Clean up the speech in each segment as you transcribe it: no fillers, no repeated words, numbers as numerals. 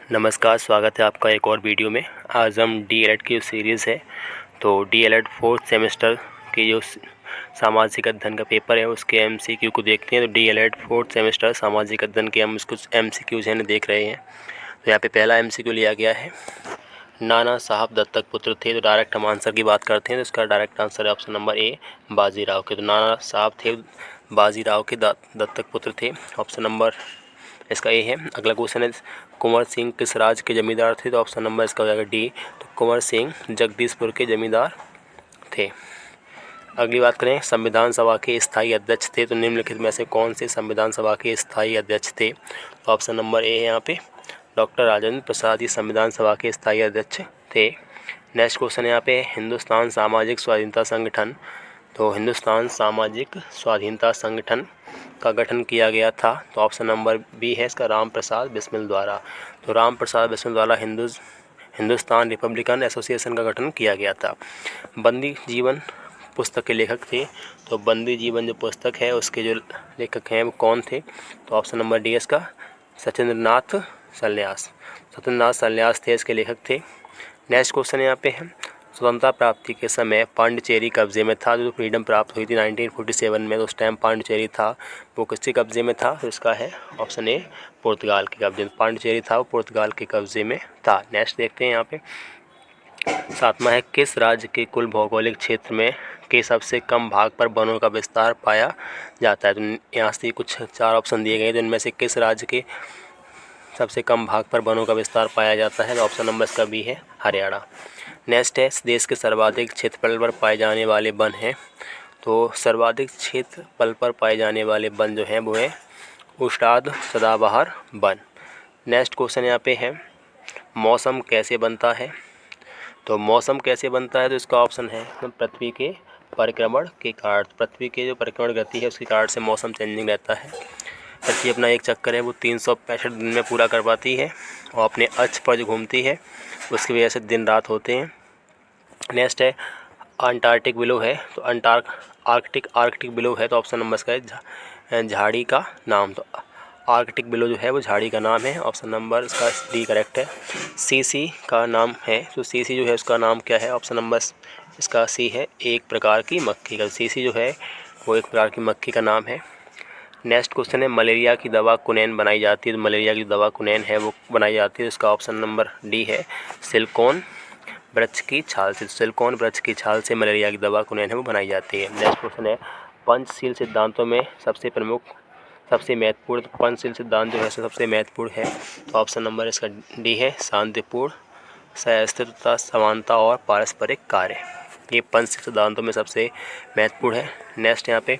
नमस्कार, स्वागत है आपका एक और वीडियो में। आज हम डीएलएड की सीरीज़ है, तो डीएलएड फोर्थ सेमेस्टर की जो सामाजिक अध्ययन का पेपर है उसके एमसीक्यू को देखते हैं। तो डीएलएड फोर्थ सेमेस्टर सामाजिक अध्ययन के हम कुछ एमसीक्यूज हैं देख रहे हैं। तो यहाँ पे पहला एमसीक्यू लिया गया है, नाना साहब दत्तक पुत्र थे। तो डायरेक्ट हम आंसर की बात करते हैं, तो इसका डायरेक्ट आंसर है ऑप्शन नंबर ए, बाजीराव के। तो नाना साहब थे बाजीराव के दत्तक पुत्र थे, ऑप्शन नंबर इसका ए है। अगला क्वेश्चन है, कुंवर सिंह किस राज्य के जमींदार थे? तो ऑप्शन नंबर इसका हो जाएगा डी। तो कुंवर सिंह जगदीशपुर के जमींदार थे। अगली बात करें, संविधान सभा के स्थायी अध्यक्ष थे। तो निम्नलिखित में से कौन से संविधान सभा के स्थायी अध्यक्ष थे? तो ऑप्शन नंबर ए है यहाँ पे, डॉक्टर राजेंद्र प्रसाद जी संविधान सभा के स्थायी अध्यक्ष थे। नेक्स्ट क्वेश्चन यहाँ पे, हिंदुस्तान सामाजिक स्वाधीनता संगठन। तो हिंदुस्तान सामाजिक स्वाधीनता संगठन का गठन किया गया था। तो ऑप्शन नंबर बी है इसका, राम प्रसाद बिस्मिल द्वारा। तो राम प्रसाद बिस्मिल द्वारा हिंदुस्तान रिपब्लिकन एसोसिएशन का गठन किया गया था। बंदी जीवन पुस्तक के लेखक थे। तो बंदी जीवन जो पुस्तक है उसके जो लेखक हैं वो कौन थे? तो ऑप्शन नंबर डी इसका, सत्येंद्रनाथ सन्यास थे इसके लेखक थे। नेक्स्ट क्वेश्चन यहाँ पे है, स्वतंत्रता प्राप्ति के समय पांडिचेरी कब्जे में था। जो फ्रीडम प्राप्त हुई थी 1947 में, तो उस टाइम पांडिचेरी था वो किसके कब्जे में था? तो इसका है ऑप्शन ए, पुर्तगाल के कब्जे में। पांडिचेरी था वो पुर्तगाल के कब्जे में था। नेक्स्ट देखते हैं यहाँ पे, सातवां है, किस राज्य के कुल भौगोलिक क्षेत्र में के सबसे कम भाग पर वनों का विस्तार पाया जाता है? तो यहाँ से कुछ 4 ऑप्शन दिए गए, तो इनमें से किस राज्य के सबसे कम भाग पर वनों का विस्तार पाया जाता है? तो ऑप्शन नंबर इसका बी है, हरियाणा। नेक्स्ट है, देश के सर्वाधिक क्षेत्रफल पर पाए जाने वाले वन हैं। तो सर्वाधिक क्षेत्रफल पर पाए जाने वाले वन जो हैं वो है उष्णार्ध सदाबहार वन। नेक्स्ट क्वेश्चन यहाँ पे है, मौसम कैसे बनता है? तो मौसम कैसे बनता है? तो इसका ऑप्शन है पृथ्वी के परिक्रमण के कारण। पृथ्वी के जो परिक्रमण गति है उसके कारण से मौसम चेंजिंग रहता है। पृथ्वी अपना एक चक्कर है वो 365 दिन में पूरा कर पाती है और अपने अक्ष पर जो घूमती है उसकी वजह से दिन रात होते हैं। नेक्स्ट है, अंटार्कटिक बिलो है। तो आर्कटिक बिलो है, तो ऑप्शन नंबर इसका है झाड़ी का नाम। तो आर्कटिक बिलो जो है वो झाड़ी का नाम है, ऑप्शन नंबर इसका डी करेक्ट है। सीसी का नाम है, तो सीसी जो है उसका नाम क्या है? ऑप्शन नंबर इसका सी है, एक प्रकार की मक्खी का। सीसी जो है वो एक प्रकार की मक्खी का नाम है। नेक्स्ट क्वेश्चन है, मलेरिया की दवा कुनैन बनाई जाती है। तो मलेरिया की दवा कुनैन है वो बनाई जाती है, इसका ऑप्शन नंबर डी है, सिलिकॉन वृक्ष की छाल से। सिलिकॉन वृक्ष की छाल से मलेरिया की दवा कुनैन है वो बनाई जाती है। नेक्स्ट क्वेश्चन है, पंचशील सिद्धांतों में सबसे महत्वपूर्ण। तो पंचशील सिद्धांत जो है सबसे महत्वपूर्ण है, तो ऑप्शन नंबर इसका डी है, शांतिपूर्ण, सहिष्णुता, समानता और पारस्परिक कार्य। ये पंचशील सिद्धांतों में सबसे महत्वपूर्ण है। नेक्स्ट यहाँ पे,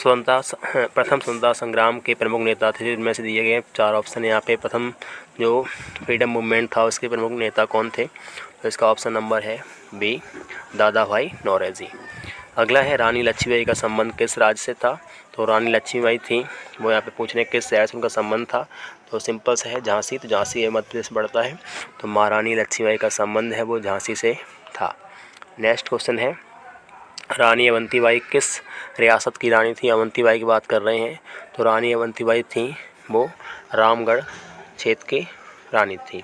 प्रथम स्वतंत्रता संग्राम के प्रमुख नेता थे। जिनमें से दिए गए 4 ऑप्शन यहाँ पे, प्रथम जो फ्रीडम मूवमेंट था उसके प्रमुख नेता कौन थे? तो इसका ऑप्शन नंबर है बी, दादा भाई नौरोजी। अगला है, रानी लक्ष्मीबाई का संबंध किस राज्य से था? तो रानी लक्ष्मीबाई थी वो यहाँ पे पूछ रहे हैं किस शहर से उनका संबंध था? तो सिंपल से है झांसी। तो झांसी मध्य प्रदेश पड़ता है, तो महारानी लक्ष्मीबाई का संबंध है वो झांसी से था। नेक्स्ट क्वेश्चन है, रानी अवंतीबाई किस रियासत की रानी थी? अवंतीबाई की बात कर रहे हैं, तो रानी अवंतीबाई थी वो रामगढ़ क्षेत्र की रानी थी।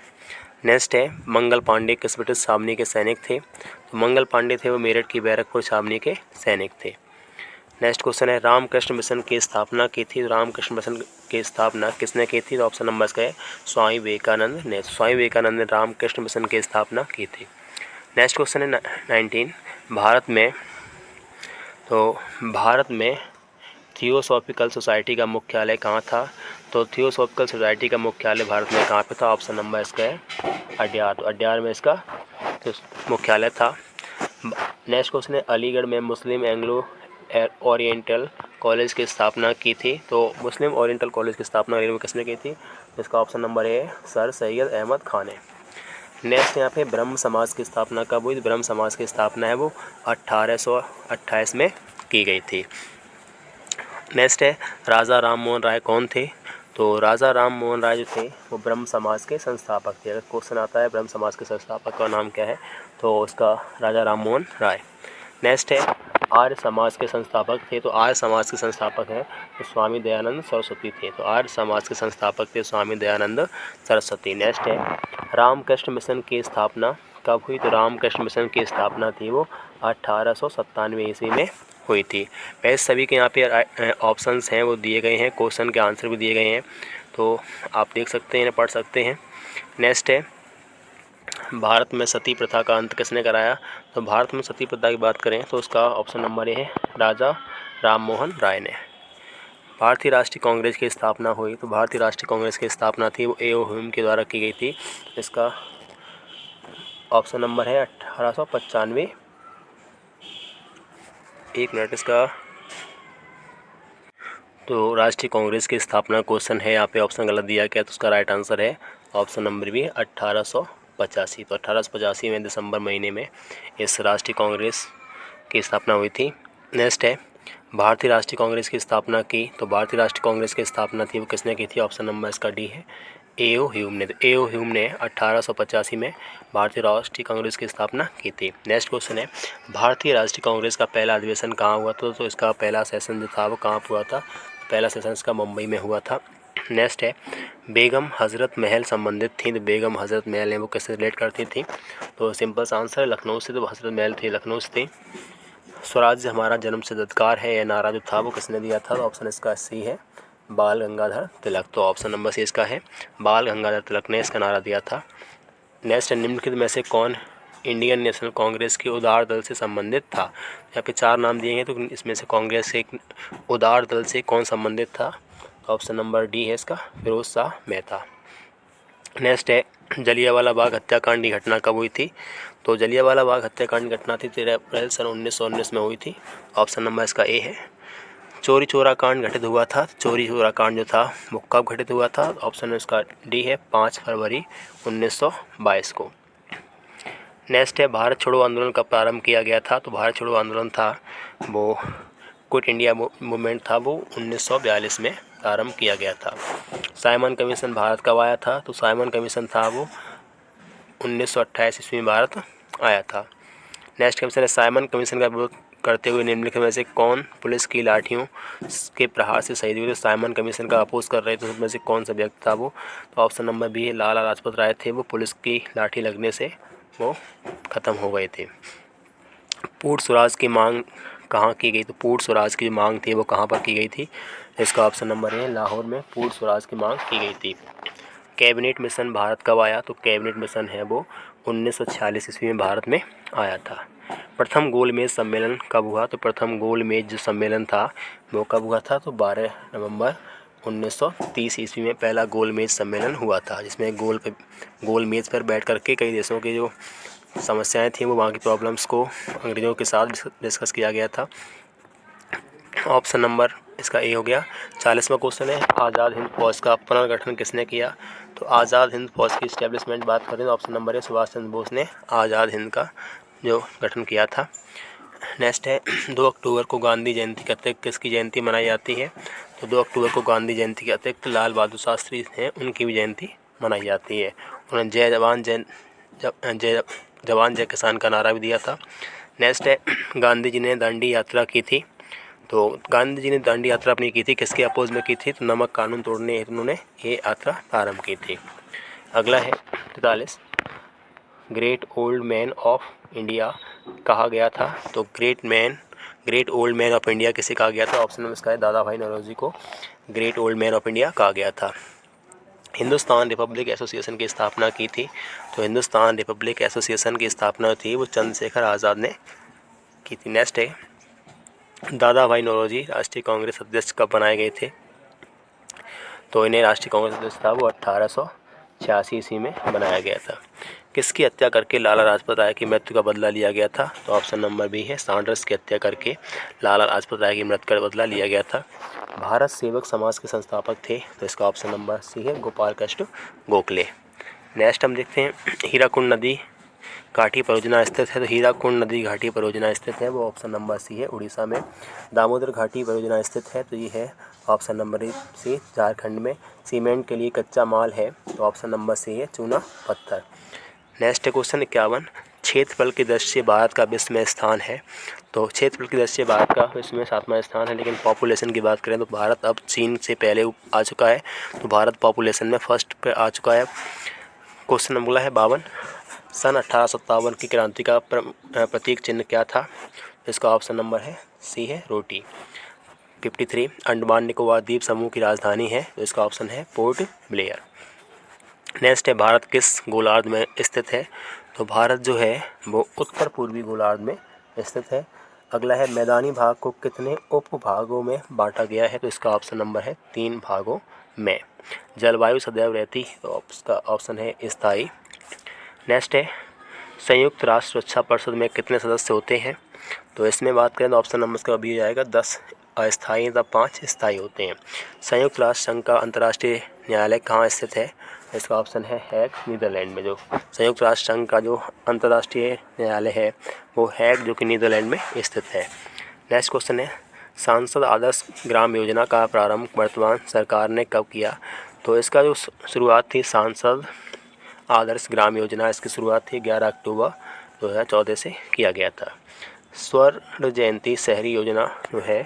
नेक्स्ट है, मंगल पांडे किस ब्रिटिश छावनी के सैनिक थे? तो मंगल पांडे थे वो मेरठ की बैरकपुर छावनी के सैनिक थे। नेक्स्ट क्वेश्चन है, रामकृष्ण मिशन की स्थापना की थी। रामकृष्ण मिशन की स्थापना किसने की थी? तो ऑप्शन नंबर इसका है, स्वामी विवेकानंद ने। स्वामी विवेकानंद ने रामकृष्ण मिशन की स्थापना की थी। नेक्स्ट क्वेश्चन है 19, भारत में थियोसॉफिकल सोसाइटी का मुख्यालय कहाँ था? तो थियोसॉफिकल सोसाइटी का मुख्यालय भारत में कहाँ पे था? ऑप्शन नंबर इसका है अड्यार। तो अड्यार में इसका मुख्यालय था। नेक्स्ट क्वेश्चन है, अलीगढ़ में मुस्लिम एंग्लो ओरिएंटल कॉलेज की स्थापना की थी। तो मुस्लिम ओरिएंटल कॉलेज की स्थापना अलीगढ़ में किसने की थी? इसका ऑप्शन नंबर है सर सैयद अहमद खान ने। नेक्स्ट यहाँ पे, ब्रह्म समाज की स्थापना कब हुई? ब्रह्म समाज की स्थापना है वो 1828 में की गई थी। नेक्स्ट है, राजा राम मोहन राय कौन थे? तो राजा राम मोहन राय जो थे वो ब्रह्म समाज के संस्थापक थे। अगर क्वेश्चन आता है ब्रह्म समाज के संस्थापक का नाम क्या है, तो उसका राजा राम मोहन राय। नेक्स्ट है, आर्य समाज के संस्थापक थे, तो आर्य समाज के संस्थापक हैं तो स्वामी दयानंद सरस्वती थे। तो आर्य समाज के संस्थापक थे स्वामी दयानंद सरस्वती। नेक्स्ट है रामकृष्ण मिशन की स्थापना कब हुई? तो रामकृष्ण मिशन की स्थापना थी वो 1897 ईस्वी में हुई थी। वैसे सभी के यहाँ पे ऑप्शंस हैं वो दिए गए हैं, क्वेश्चन के आंसर भी दिए गए हैं, तो आप देख सकते हैं, पढ़ सकते हैं। नेक्स्ट है भारत में सती प्रथा का अंत किसने कराया? तो भारत में सती प्रथा की बात करें तो उसका ऑप्शन नंबर ए है राजा राम मोहन राय ने। भारतीय राष्ट्रीय कांग्रेस की स्थापना हुई, तो भारतीय राष्ट्रीय कांग्रेस की स्थापना थी वो ए.ओ. ह्यूम के द्वारा की गई थी। इसका ऑप्शन नंबर है 1895। एक मिनट, इसका तो राष्ट्रीय कांग्रेस की स्थापना क्वेश्चन है यहाँ पे, ऑप्शन गलत दिया गया, तो उसका राइट आंसर है ऑप्शन नंबर बी 1885। तो 1885 में दिसंबर महीने में इस राष्ट्रीय कांग्रेस की स्थापना हुई थी। नेक्स्ट है भारतीय राष्ट्रीय कांग्रेस की स्थापना की, तो भारतीय राष्ट्रीय कांग्रेस की स्थापना थी वो किसने की थी? ऑप्शन नंबर इसका डी है ए.ओ. ह्यूम ने। तो ए.ओ. ह्यूम ने 1885 में भारतीय राष्ट्रीय कांग्रेस की स्थापना की थी। नेक्स्ट क्वेश्चन है भारतीय राष्ट्रीय कांग्रेस का पहला अधिवेशन कहाँ हुआ था? तो इसका पहला सेशन जो था वो कहाँ हुआ था? पहला सेशन इसका मुंबई में हुआ था। नेक्स्ट है बेगम हज़रत महल संबंधित थी, तो बेगम हज़रत महल है वो किससे रिलेट करती थी? तो सिंपल सा आंसर है लखनऊ से, तो हज़रत महल थी लखनऊ से थी। स्वराज्य हमारा जन्मसिद्ध अधिकार है, यह नारा जो था वो किसने दिया था? तो ऑप्शन इसका सी है बाल गंगाधर तिलक। तो ऑप्शन नंबर सी इसका है बाल गंगाधर तिलक ने इसका नारा दिया था। नेक्स्ट निम्नलिखित में से कौन इंडियन नेशनल कांग्रेस के उदार दल से संबंधित था? यहाँ पे 4 नाम दिए हैं, तो इसमें से कांग्रेस के उदार दल से कौन संबंधित था? ऑप्शन नंबर डी है इसका फिरोज शाह मेहता। नेक्स्ट है जलियांवाला बाग हत्याकांड की घटना कब हुई थी? तो जलियांवाला बाग हत्याकांड की घटना थी 13 अप्रैल सन 1919 में हुई थी। ऑप्शन नंबर इसका ए है। चोरी चोरा कांड घटित हुआ था, चोरी चोरा कांड जो था वो कब घटित हुआ था? ऑप्शन इसका डी है 5 फरवरी 1922 को। नेक्स्ट है भारत छोड़ो आंदोलन कब प्रारंभ किया गया था? तो भारत छोड़ो आंदोलन था वो क्विट इंडिया मूवमेंट था वो 1942 में प्रारंभ किया गया था। साइमन कमीशन भारत कब आया था? तो साइमन कमीशन था वो 1928 ईस्वी में भारत आया था। नेक्स्ट कमीशन है साइमन कमीशन का विरोध करते हुए निम्नलिखित में से कौन पुलिस की लाठियों के प्रहार से शहीद हुए? तो साइमन कमीशन का अपोज कर रहे थे, उसमें से कौन सा व्यक्ति था वो? तो ऑप्शन नंबर बी है लाला लाजपत राय थे, वो पुलिस की लाठी लगने से वो ख़त्म हो गए थे। पूर्ण स्वराज की मांग कहाँ की गई? तो पूर्ण स्वराज की मांग थी वो कहाँ पर की गई थी? इसका ऑप्शन नंबर है लाहौर में पूर्ण स्वराज की मांग की गई थी। कैबिनेट मिशन भारत कब आया? तो कैबिनेट मिशन है वो 1946 ईस्वी में भारत में आया था। प्रथम गोलमेज सम्मेलन कब हुआ? तो प्रथम गोलमेज जो सम्मेलन था वो कब हुआ था? तो 12 नवंबर 1930 ईस्वी में पहला गोलमेज सम्मेलन हुआ था, जिसमें गोलमेज पर बैठ करके कई देशों की जो समस्याएं थी वो वहाँ की प्रॉब्लम्स को अंग्रेज़ों के साथ डिस्कस किया गया था। ऑप्शन नंबर इसका ए हो गया। 40वां क्वेश्चन है आज़ाद हिंद फौज का पुनर्गठन किसने किया? तो आज़ाद हिंद फौज की इस्टेब्लिशमेंट बात करें तो ऑप्शन नंबर है सुभाष चंद्र बोस ने आज़ाद हिंद का जो गठन किया था। नेक्स्ट है 2 अक्टूबर को गांधी जयंती के अतिरिक्त किसकी जयंती मनाई जाती है? तो 2 अक्टूबर को गांधी जयंती के अतिरिक्त लाल बहादुर शास्त्री हैं उनकी भी जयंती मनाई जाती है। उन्होंने जवान जय किसान का नारा भी दिया था। नेक्स्ट है गांधी जी ने दांडी यात्रा की थी, तो गांधी जी ने दांडी यात्रा अपनी की थी किसके अपोज में की थी? तो नमक कानून तोड़ने हेतु उन्होंने ये यात्रा प्रारंभ की थी। अगला है 43 great old man of India कहा गया था? तो great old man of India किसे कहा गया था? ऑप्शन नंबर इसका है दादा भाई नौरोजी को great old man of India कहा गया था। हिंदुस्तान रिपब्लिक एसोसिएशन की स्थापना की थी, तो हिंदुस्तान रिपब्लिक एसोसिएशन की स्थापना थी वो चंद्रशेखर आज़ाद ने की थी। नेक्स्ट है दादा भाई नौरोजी राष्ट्रीय कांग्रेस अध्यक्ष कब बनाए गए थे? तो इन्हें राष्ट्रीय कांग्रेस अध्यक्ष था वो 1886 ईस्वी में बनाया गया था। किसकी हत्या करके लाला लाजपत राय की मृत्यु का बदला लिया गया था? तो ऑप्शन नंबर बी है सैंडर्स की हत्या करके लाला लाजपत राय की मृत्यु का बदला लिया गया था। भारत सेवक समाज के संस्थापक थे, तो इसका ऑप्शन नंबर सी है गोपाल कृष्ण गोखले। नेक्स्ट हम देखते हैं हीराकुंड नदी घाटी परियोजना स्थित है, तो हीराकुंड नदी घाटी परियोजना स्थित है वो ऑप्शन नंबर सी है उड़ीसा में। दामोदर घाटी परियोजना स्थित है, तो ये है ऑप्शन नंबर सी झारखंड में। सीमेंट के लिए कच्चा माल है, तो ऑप्शन नंबर सी है चूना पत्थर। नेक्स्ट क्वेश्चन 51 क्षेत्रफल की दृष्टि से भारत का विश्व में स्थान है? तो क्षेत्रफल की दृष्टि से भारत का विश्व में 7वां स्थान है, लेकिन पॉपुलेशन की बात करें तो भारत अब चीन से पहले आ चुका है, तो भारत पॉपुलेशन में फर्स्ट पे आ चुका है। क्वेश्चन नंबर है 52, सन 1857 की क्रांति का प्रतीक चिन्ह क्या था? इसका ऑप्शन नंबर है सी है रोटी। 53, अंडमान निकोबार द्वीप समूह की राजधानी है, तो इसका ऑप्शन है पोर्ट ब्लेयर। नेक्स्ट है, भारत किस गोलार्ध में स्थित है? तो भारत जो है वो उत्तर पूर्वी गोलार्ध में स्थित है। अगला है, मैदानी भाग को कितने उपभागों में बांटा गया है? तो इसका ऑप्शन नंबर है 3 भागों में। जलवायु सदैव रहती, तो इसका ऑप्शन है स्थायी। नेक्स्ट है, संयुक्त राष्ट्र सुरक्षा परिषद में कितने सदस्य होते हैं? तो इसमें बात करें तो ऑप्शन नंबर इसका अभी जाएगा 10 अस्थायी तथा 5 स्थायी होते हैं। संयुक्त राष्ट्र संघ का अंतर्राष्ट्रीय न्यायालय कहाँ स्थित है? इसका ऑप्शन है हैग, नीदरलैंड में। जो संयुक्त राष्ट्र संघ का जो अंतर्राष्ट्रीय न्यायालय है वो हैग, जो कि नीदरलैंड में स्थित है। नेक्स्ट क्वेश्चन है, सांसद आदर्श ग्राम योजना का प्रारंभ वर्तमान सरकार ने कब किया? तो इसका जो शुरुआत थी सांसद आदर्श ग्राम योजना, इसकी शुरुआत थी 11 अक्टूबर 2014 से किया गया था। स्वर्ण जयंती शहरी योजना जो है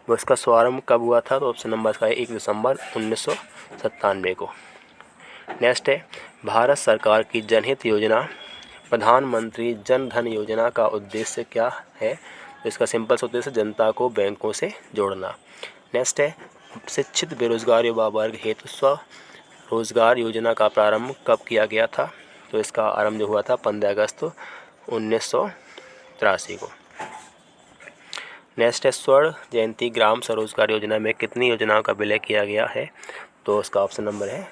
वो इसका शुभारंभ कब हुआ था? तो ऑप्शन नंबर का है 1 दिसंबर 1997 को। नेक्स्ट है, भारत सरकार की जनहित योजना प्रधानमंत्री जन धन योजना का उद्देश्य क्या है? तो इसका सिंपल सा उद्देश्य जनता को बैंकों से जोड़ना। नेक्स्ट है, शिक्षित बेरोजगार युवा वर्ग हेतु स्वरोजगार योजना का प्रारंभ कब किया गया था? तो इसका आरंभ जो हुआ था 15 अगस्त 1983 को। नेक्स्ट है, स्वर्ण जयंती ग्राम स्वरोजगार योजना में कितनी योजनाओं का विलय किया गया है? तो उसका ऑप्शन नंबर है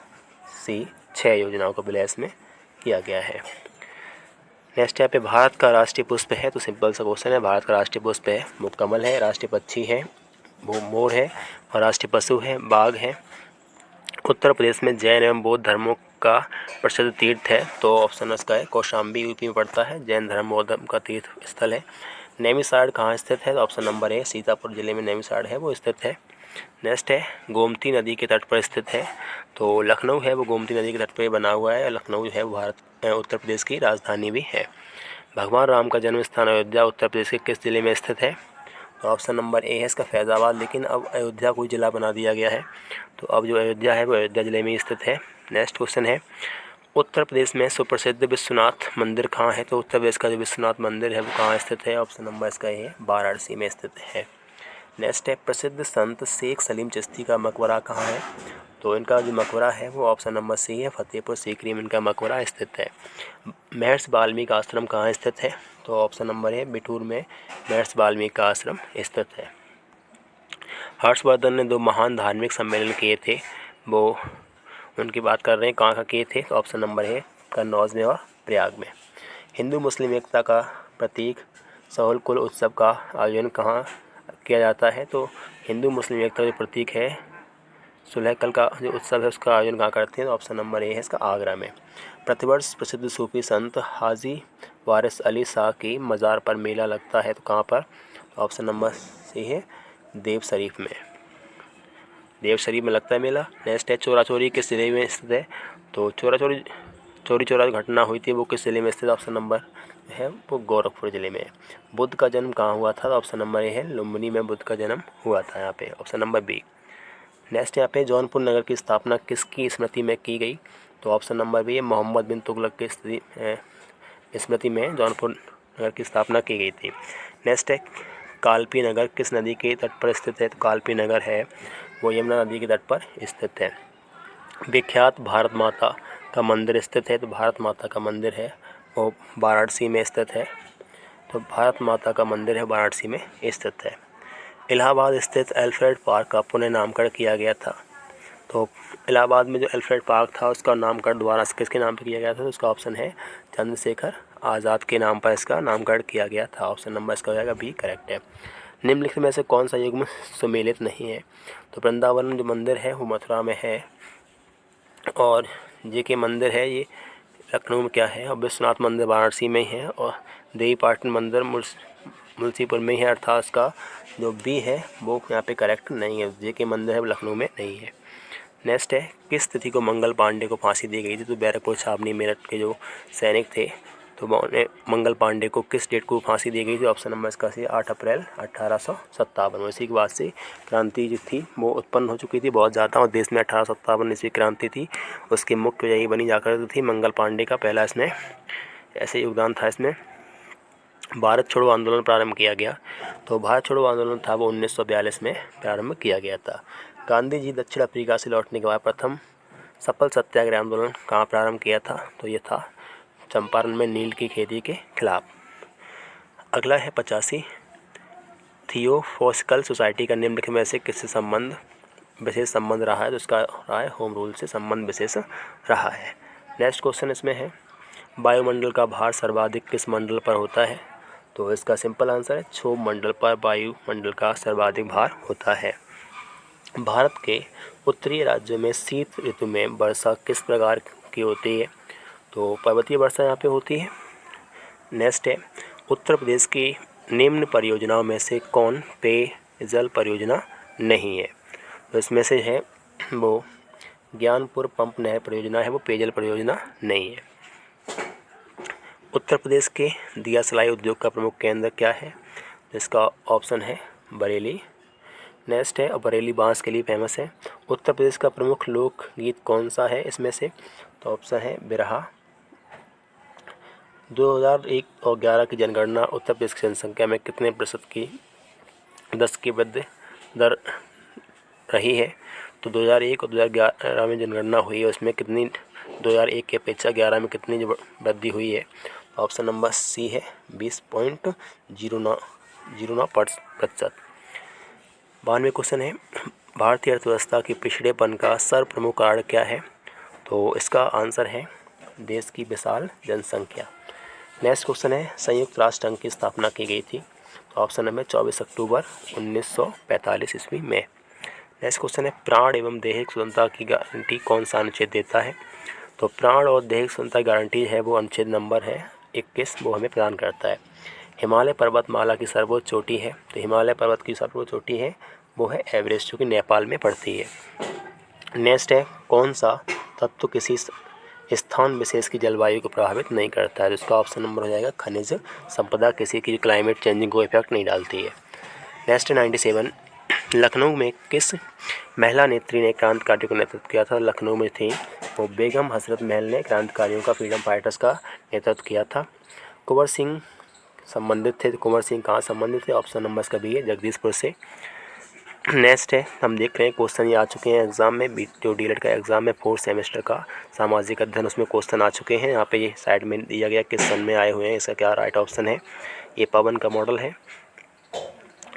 सी, 6 योजनाओं का विलय इसमें किया गया है। नेक्स्ट यहाँ पे भारत का राष्ट्रीय पुष्प है, तो सिंपल सा क्वेश्चन है, भारत का राष्ट्रीय पुष्प है वो कमल है, राष्ट्रीय पक्षी है वो मोर है, और राष्ट्रीय पशु है बाघ है। उत्तर प्रदेश में जैन एवं बौद्ध धर्मों का प्रसिद्ध तीर्थ है, तो ऑप्शन इसका है कौशाम्बी, यूपी में पड़ता है, जैन धर्म बौद्ध धर्म का तीर्थ स्थल है। नैमिषारण्य कहाँ स्थित है? तो ऑप्शन नंबर है सीतापुर जिले में नैमिषारण्य है वो स्थित है। नेक्स्ट है, गोमती नदी के तट पर स्थित है, तो लखनऊ है वो गोमती नदी के तट पर बना हुआ है। लखनऊ है वो उत्तर प्रदेश की राजधानी भी है। भगवान राम का जन्म स्थान अयोध्या उत्तर प्रदेश के किस जिले में स्थित है? तो ऑप्शन नंबर ए है इसका फैज़ाबाद, लेकिन अब अयोध्या को जिला बना दिया गया है, तो अब जो अयोध्या है वो अयोध्या जिले में स्थित है। नेक्स्ट क्वेश्चन है, उत्तर प्रदेश में सुप्रसिद्ध विश्वनाथ मंदिर कहाँ है? तो उत्तर प्रदेश का जो विश्वनाथ मंदिर है वो कहाँ स्थित है? ऑप्शन नंबर इसका ए है वाराणसी में स्थित है। नेक्स्ट है, प्रसिद्ध संत शेख सलीम चिश्ती का मकबरा कहाँ है? तो इनका जो मकबरा है वो ऑप्शन नंबर सी है फतेहपुर सीकरी में इनका मकबरा स्थित है। महर्षि वाल्मीकि आश्रम कहाँ स्थित है? तो ऑप्शन नंबर है बिठूर में महर्षि वाल्मीकि का आश्रम स्थित है। हर्षवर्धन ने 2 महान धार्मिक सम्मेलन किए थे, वो उनकी बात कर रहे हैं कहाँ का किए थे? तो ऑप्शन नंबर है कन्नौज में और प्रयाग में। हिंदू मुस्लिम एकता का प्रतीक सहोल कुल उत्सव का आयोजन कहाँ किया जाता है? तो हिंदू मुस्लिम एकता का जो प्रतीक है सुलह कल का जो उत्सव है उसका आयोजन कहाँ करते हैं? तो ऑप्शन नंबर ए है इसका आगरा में। प्रतिवर्ष प्रसिद्ध सूफी संत हाजी वारिस अली शाह की मज़ार पर मेला लगता है, तो कहाँ पर? तो ऑप्शन नंबर सी है देव शरीफ में। देव शरीफ में लगता है मेला। नेक्स्ट है, चोरा चोरी किस जिले में स्थित है? तो चोरी चोरा घटना हुई थी वो किस जिले में स्थित? ऑप्शन नंबर है वो गोरखपुर जिले में। बुद्ध का जन्म कहाँ हुआ था? तो ऑप्शन नंबर ए है लुम्बिनी में बुद्ध का जन्म हुआ था यहाँ पे, ऑप्शन नंबर बी। नेक्स्ट यहाँ पे, जौनपुर नगर की स्थापना किसकी स्मृति में की गई? तो ऑप्शन नंबर बी है मोहम्मद बिन तुगलक की स्मृति में जौनपुर नगर की स्थापना की गई थी। नेक्स्ट है, कालपी नगर किस नदी के तट पर स्थित है? तो कालपी नगर है वो यमुना नदी के तट पर स्थित है। विख्यात भारत माता का मंदिर स्थित है, तो भारत माता का मंदिर है वो वाराणसी में स्थित है, तो भारत माता का मंदिर है वाराणसी में स्थित है। इलाहाबाद स्थित अल्फ्रेड पार्क का पुनः नामकरण किया गया था, तो इलाहाबाद में जो अल्फ्रेड पार्क था उसका नामकरण दोबारा किसके नाम पर किया गया था? तो उसका ऑप्शन है चंद्रशेखर आज़ाद के नाम पर इसका नामकरण किया गया था, ऑप्शन नंबर इसका हो जाएगा बी करेक्ट है। निम्नलिखित में से कौन सा युग्म सुमेलित नहीं है? तो वृंदावन जो मंदिर है वो मथुरा में है, और JK मंदिर है ये लखनऊ में क्या है, और विश्वनाथ मंदिर वाराणसी में ही है, और देवी पाटन मंदिर मुंशीपुर में ही है, अर्थात उसका जो बी है वो यहाँ पे करेक्ट नहीं है। JK मंदिर है वो लखनऊ में नहीं है। नेक्स्ट है, किस तिथि को मंगल पांडे को फांसी दी गई थी? तो बैरकपुर छावनी मेरठ के जो सैनिक थे तो मंगल पांडे को किस डेट को फांसी दी गई थी? ऑप्शन नंबर इसका सी 8 अप्रैल 1857। इसी के बाद से क्रांति जो थी वो उत्पन्न हो चुकी थी बहुत ज़्यादा, और देश में 1857 ईस्वी क्रांति थी, उसकी मुख्य वजह यही बनी जाकर थी मंगल पांडे का पहला इसमें ऐसे योगदान था। इसमें भारत छोड़ो आंदोलन प्रारंभ किया गया, तो भारत छोड़ो आंदोलन था वो 1942 में प्रारंभ किया गया था। गांधी जी दक्षिण अफ्रीका से लौटने के बाद प्रथम सफल सत्याग्रह आंदोलन कहाँ प्रारंभ किया था? तो ये था चंपारण में नील की खेती के खिलाफ। अगला है 85, थियोसॉफिकल सोसाइटी का निम्नलिखित में से किससे संबंध विशेष संबंध रहा है? तो इसका रहा है होम रूल से संबंध विशेष रहा है। नेक्स्ट क्वेश्चन इसमें है वायुमंडल का भार सर्वाधिक किस मंडल पर होता है? तो इसका सिंपल आंसर है क्षोभ मंडल पर वायुमंडल का सर्वाधिक भार होता है। भारत के उत्तरी राज्यों में शीत ऋतु में वर्षा किस प्रकार की होती है? तो पर्वतीय वर्षा यहाँ पे होती है। नेक्स्ट है उत्तर प्रदेश की निम्न परियोजनाओं में से कौन पेयजल परियोजना नहीं है? तो इसमें से है वो ज्ञानपुर पंप नहर परियोजना है, वो पेयजल परियोजना नहीं है। उत्तर प्रदेश के दिया सलाई उद्योग का प्रमुख केंद्र क्या है? इसका ऑप्शन है बरेली। नेक्स्ट है बरेली बांस के लिए फेमस है। उत्तर प्रदेश का प्रमुख लोक गीत कौन सा है इसमें से? तो ऑप्शन है बिरहा। 2001 और 11 की जनगणना उत्तर प्रदेश की जनसंख्या में कितने प्रतिशत की 10 की वृद्धि दर रही है? तो 2001 और 2011 में जनगणना हुई है, उसमें कितनी 2001 की अपेक्षा 11 में कितनी वृद्धि हुई है? ऑप्शन नंबर सी है 20.09%। 92 क्वेश्चन है भारतीय अर्थव्यवस्था के पिछड़ेपन का सर्वप्रमुख कारण क्या है? तो इसका आंसर है देश की विशाल जनसंख्या। नेक्स्ट क्वेश्चन है संयुक्त राष्ट्र संघ की स्थापना की गई थी? तो ऑप्शन नंबर 24 अक्टूबर 1945 ईस्वी में। नेक्स्ट क्वेश्चन है प्राण एवं दैहिक स्वतंत्रता की गारंटी कौन सा अनुच्छेद देता है? तो प्राण और दैहिक स्वतंत्रता की गारंटी है वो अनुच्छेद नंबर है 21, वो हमें प्रदान करता है। हिमालय पर्वतमाला की सर्वोच्च चोटी है? तो हिमालय पर्वत की सर्वोच्च चोटी है वो है एवरेस्ट, जो कि नेपाल में पड़ती है। नेक्स्ट है कौन सा तत्व किसी स्थान विशेष की जलवायु को प्रभावित नहीं करता है? तो इसका ऑप्शन नंबर हो जाएगा खनिज संपदा, किसी की क्लाइमेट चेंजिंग को इफेक्ट नहीं डालती है। नेक्स्ट 97 लखनऊ में किस महिला नेत्री ने क्रांतिकारियों का नेतृत्व किया था? लखनऊ में थी वो बेगम हजरत महल ने क्रांतिकारियों का फ्रीडम फाइटर्स का नेतृत्व किया था। कुंवर सिंह संबंधित थे, तो कुंवर सिंह कहाँ संबंधित थे? ऑप्शन नंबर इसका बी है जगदीशपुर से। नेक्स्ट है हम देख रहे हैं क्वेश्चन ये आ चुके हैं एग्जाम में, जो डीएलएड का एग्जाम है 4th सेमेस्टर का सामाजिक अध्ययन, उसमें क्वेश्चन आ चुके हैं। यहाँ पे ये साइड में दिया गया किस सन में आए हुए हैं, इसका क्या राइट ऑप्शन है? ये पवन का मॉडल है।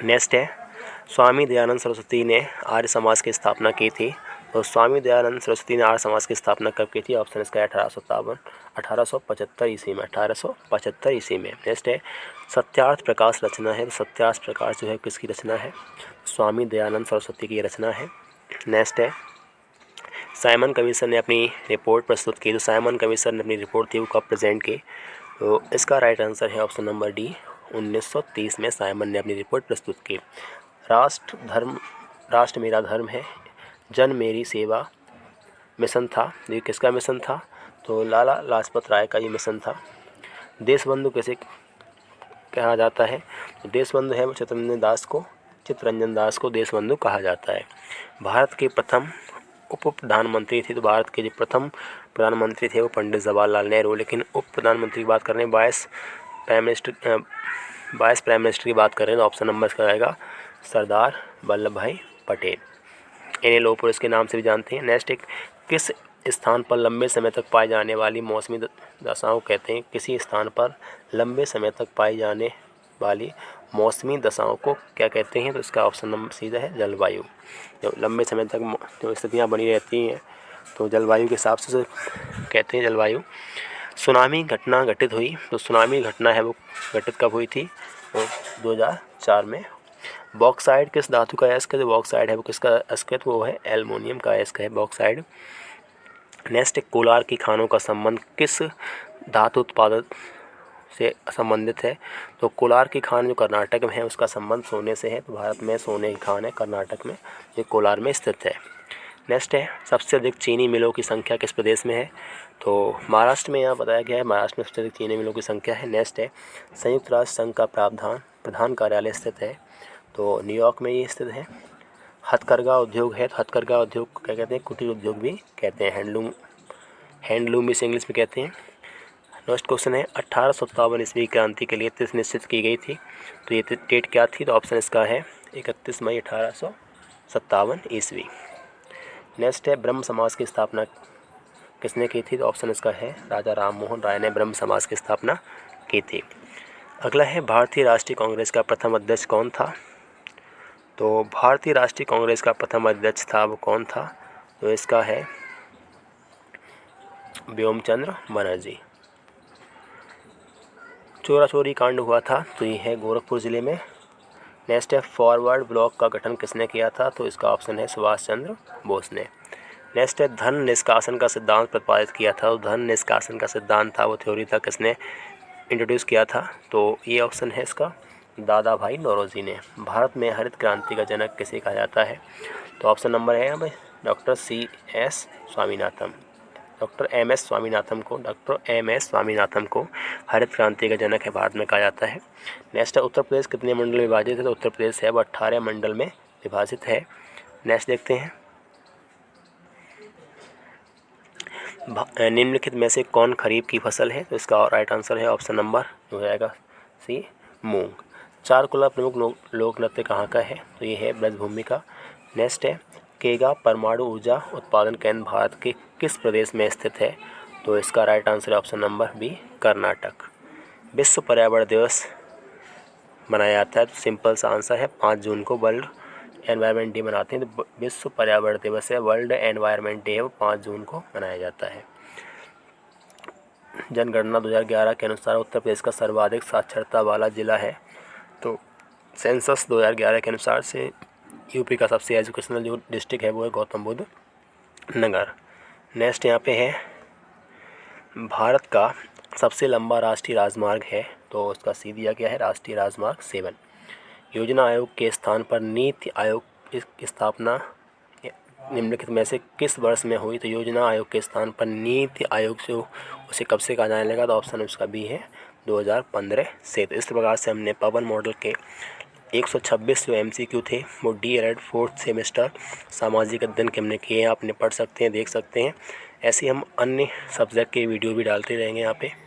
नेक्स्ट है स्वामी दयानंद सरस्वती ने आर्य समाज की स्थापना की थी? तो स्वामी दयानंद सरस्वती ने आर्य समाज की स्थापना कब की थी? ऑप्शन इसका 1875 ईस्वी में, 1875 ईस्वी में। नेक्स्ट है सत्यार्थ प्रकाश रचना है, तो सत्यार्थ प्रकाश जो है किसकी रचना है? स्वामी दयानंद सरस्वती की रचना है। नेक्स्ट है साइमन कमीशन ने अपनी रिपोर्ट प्रस्तुत की, तो साइमन कमीशन ने अपनी रिपोर्ट थी वो कब प्रेजेंट की? तो इसका राइट आंसर है ऑप्शन नंबर डी 1930 में साइमन ने अपनी रिपोर्ट प्रस्तुत की। राष्ट्र मेरा धर्म है, जन मेरी सेवा मिशन था, ये किसका मिशन था? तो लाला लाजपत राय का ये मिशन था। देशबंधु कैसे कहा जाता है? तो देशबंधु है वो चित्तरंजन दास को देशबंधु कहा जाता है। भारत के प्रथम उप प्रधानमंत्री थे, तो भारत के जो प्रथम प्रधानमंत्री थे वो पंडित जवाहरलाल नेहरू। लेकिन उप प्रधानमंत्री की बात कर रहे हैं, वाइस प्राइम मिनिस्टर की बात कर रहे हैं, तो ऑप्शन नंबर इसका रहेगा सरदार वल्लभ भाई पटेल। इन्हें लौह पुरुष के नाम से भी जानते हैं। नेक्स्ट एक किस स्थान पर लंबे समय तक पाई जाने वाली मौसमी दशाओं कहते हैं? किसी स्थान पर लंबे समय तक पाई जाने वाली मौसमी दशाओं को क्या कहते हैं? तो इसका ऑप्शन नंबर सीधा है जलवायु। जो लंबे समय तक जो स्थितियाँ बनी रहती हैं तो जलवायु के हिसाब से कहते हैं जलवायु। सुनामी घटना घटित हुई, तो सुनामी घटना है वो घटित कब हुई थी? तो 2004 में। बॉक्साइड किस धातु का अयस्क है? जो बॉक्साइड है वो किसका अयस्क है? तो वो है एल्युमिनियम का अयस्क है बॉक्साइड। नेक्स्ट कोलार की खानों का संबंध किस धातु उत्पादन से संबंधित है? तो कोलार की खान जो कर्नाटक में है उसका संबंध सोने से है, तो भारत में सोने की खान है कर्नाटक में, ये कोलार में स्थित है। नेक्स्ट है सबसे अधिक चीनी मिलों की संख्या किस प्रदेश में है? तो महाराष्ट्र में यहाँ बताया गया है, महाराष्ट्र में सबसे अधिक चीनी मिलों की संख्या है। नेक्स्ट है संयुक्त राष्ट्र संघ का प्रधान कार्यालय स्थित है, तो न्यूयॉर्क में ये स्थित है। हथकरघा उद्योग है, तो हथकरघा उद्योग को क्या कहते हैं, कुटीर उद्योग भी कहते हैं, हैंडलूम इसे इंग्लिश में कहते हैं। नेक्स्ट क्वेश्चन है 1857 ईस्वी क्रांति के लिए तिथि निश्चित की गई थी, तो ये डेट क्या थी, तो ऑप्शन इसका है 31 मई 1857 ईस्वी। नेक्स्ट है ब्रह्म समाज की स्थापना किसने की थी, तो ऑप्शन इसका है राजा राम मोहन राय ने ब्रह्म समाज की स्थापना की थी। अगला है भारतीय राष्ट्रीय कांग्रेस का प्रथम अध्यक्ष कौन था, तो भारतीय राष्ट्रीय कांग्रेस का प्रथम अध्यक्ष था वो कौन था, तो इसका है व्योमचंद्र बनर्जी। चोरा चोरी कांड हुआ था, तो ये है गोरखपुर ज़िले में। नेक्स्ट है फॉरवर्ड ब्लॉक का गठन किसने किया था, तो इसका ऑप्शन है सुभाष चंद्र बोस ने। नेक्स्ट है धन निष्कासन का सिद्धांत प्रतिपादित किया था, तो धन निष्कासन का सिद्धांत था वो थ्योरी था किसने इंट्रोड्यूस किया था, तो ये ऑप्शन है इसका दादा भाई नौरोजी ने। भारत में हरित क्रांति का जनक किसे कहा जाता है, तो ऑप्शन नंबर है यहाँ पे डॉक्टर एम एस स्वामीनाथन को हरित क्रांति का जनक है भारत में कहा जाता है। नेक्स्ट है उत्तर प्रदेश कितने मंडल में विभाजित है, तो उत्तर प्रदेश है वो 18 मंडल में विभाजित है। नेक्स्ट देखते हैं निम्नलिखित में से कौन खरीफ की फसल है, तो इसका राइट आंसर है ऑप्शन नंबर हो जाएगा सी मूंग। चारकुला प्रमुख लोक नृत्य कहाँ का है, तो ये है ब्रजभूमि का। नेक्स्ट है केगा परमाणु ऊर्जा उत्पादन केंद्र भारत के किस प्रदेश में स्थित है, तो इसका राइट आंसर है ऑप्शन नंबर बी कर्नाटक। विश्व पर्यावरण दिवस मनाया जाता है, तो सिंपल सा आंसर है 5 जून को वर्ल्ड एनवायरनमेंट डे मनाते हैं, तो विश्व पर्यावरण दिवस है वर्ल्ड एनवायरनमेंट डे है वो 5 जून को मनाया जाता है। जनगणना 2011 के अनुसार उत्तर प्रदेश का सर्वाधिक साक्षरता वाला जिला है, तो सेंसस 2011 के अनुसार से यूपी का सबसे एजुकेशनल जो डिस्ट्रिक्ट है वो है गौतम बुद्ध नगर। नेक्स्ट यहाँ पे है भारत का सबसे लंबा राष्ट्रीय राजमार्ग है, तो उसका सी दिया गया है राष्ट्रीय राजमार्ग 7। योजना आयोग के स्थान पर नीति आयोग की स्थापना निम्नलिखित में से किस वर्ष में हुई, तो योजना आयोग के स्थान पर नीति आयोग से उसे कब से कहा जाने लगा, तो ऑप्शन उसका बी है 2015 से। तो इस प्रकार से हमने पवन मॉडल के 126 जो MCQ थे वो DELED 4th सेमेस्टर सामाजिक अध्ययन के हमने किए हैं, आपने पढ़ सकते हैं, देख सकते हैं। ऐसे हम अन्य सब्जेक्ट के वीडियो भी डालते रहेंगे यहाँ पे।